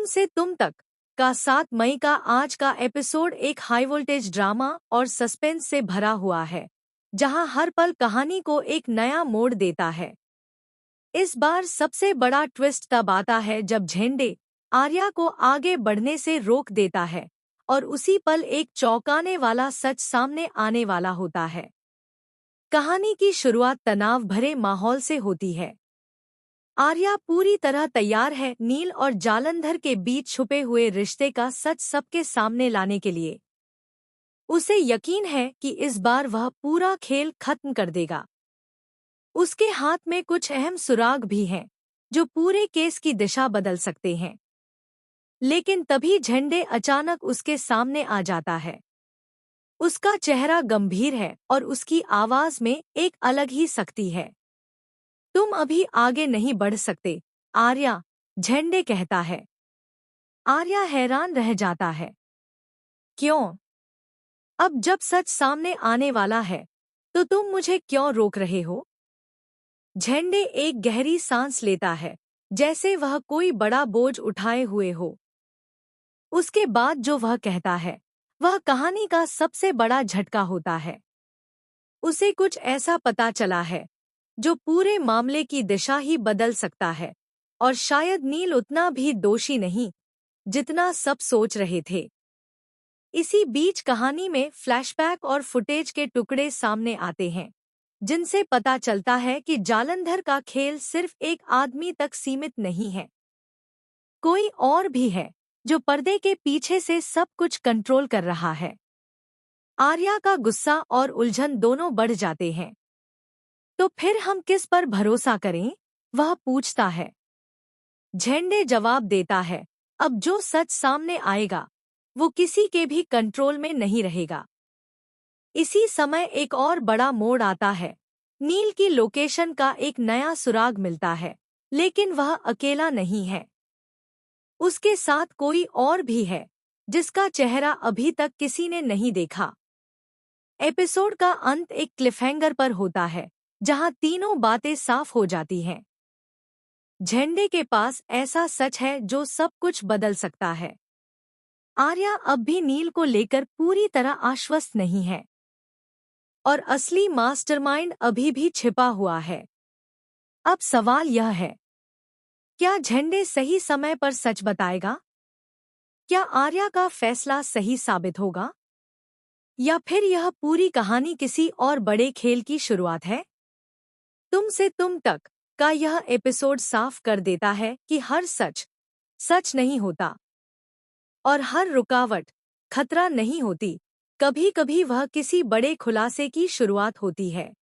तुम से तुम तक का 7 मई का आज का एपिसोड एक हाई वोल्टेज ड्रामा और सस्पेंस से भरा हुआ है, जहां हर पल कहानी को एक नया मोड़ देता है। इस बार सबसे बड़ा ट्विस्ट तब आता है जब झेंडे आर्या को आगे बढ़ने से रोक देता है और उसी पल एक चौंकाने वाला सच सामने आने वाला होता है। कहानी की शुरुआत तनाव भरे माहौल से होती है। आर्या पूरी तरह तैयार है नील और जालंधर के बीच छुपे हुए रिश्ते का सच सबके सामने लाने के लिए। उसे यकीन है कि इस बार वह पूरा खेल खत्म कर देगा। उसके हाथ में कुछ अहम सुराग भी हैं, जो पूरे केस की दिशा बदल सकते हैं। लेकिन तभी झंडे अचानक उसके सामने आ जाता है। उसका चेहरा गंभीर है और उसकी आवाज में एक अलग ही सख्ती है। तुम अभी आगे नहीं बढ़ सकते, आर्या, झंडे कहता है। आर्या हैरान रह जाता है। क्यों? अब जब सच सामने आने वाला है, तो तुम मुझे क्यों रोक रहे हो? झंडे एक गहरी सांस लेता है, जैसे वह कोई बड़ा बोझ उठाए हुए हो। उसके बाद जो वह कहता है, वह कहानी का सबसे बड़ा झटका होता है। उसे कुछ ऐसा पता चला है जो पूरे मामले की दिशा ही बदल सकता है, और शायद नील उतना भी दोषी नहीं जितना सब सोच रहे थे। इसी बीच कहानी में फ्लैशबैक और फुटेज के टुकड़े सामने आते हैं, जिनसे पता चलता है कि जालंधर का खेल सिर्फ एक आदमी तक सीमित नहीं है। कोई और भी है जो पर्दे के पीछे से सब कुछ कंट्रोल कर रहा है। आर्या का गुस्सा और उलझन दोनों बढ़ जाते हैं। तो फिर हम किस पर भरोसा करें? वह पूछता है। झंडे जवाब देता है, अब जो सच सामने आएगा वो किसी के भी कंट्रोल में नहीं रहेगा। इसी समय एक और बड़ा मोड़ आता है। नील की लोकेशन का एक नया सुराग मिलता है, लेकिन वह अकेला नहीं है। उसके साथ कोई और भी है, जिसका चेहरा अभी तक किसी ने नहीं देखा। एपिसोड का अंत एक क्लिफहैंगर पर होता है, जहां तीनों बातें साफ हो जाती हैं। झंडे के पास ऐसा सच है जो सब कुछ बदल सकता है। आर्या अब भी नील को लेकर पूरी तरह आश्वस्त नहीं है, और असली मास्टरमाइंड अभी भी छिपा हुआ है। अब सवाल यह है, क्या झंडे सही समय पर सच बताएगा? क्या आर्या का फैसला सही साबित होगा? या फिर यह पूरी कहानी किसी और बड़े खेल की शुरुआत है? तुम से तुम तक का यह एपिसोड साफ कर देता है कि हर सच सच नहीं होता, और हर रुकावट खतरा नहीं होती। कभी-कभी वह किसी बड़े खुलासे की शुरुआत होती है।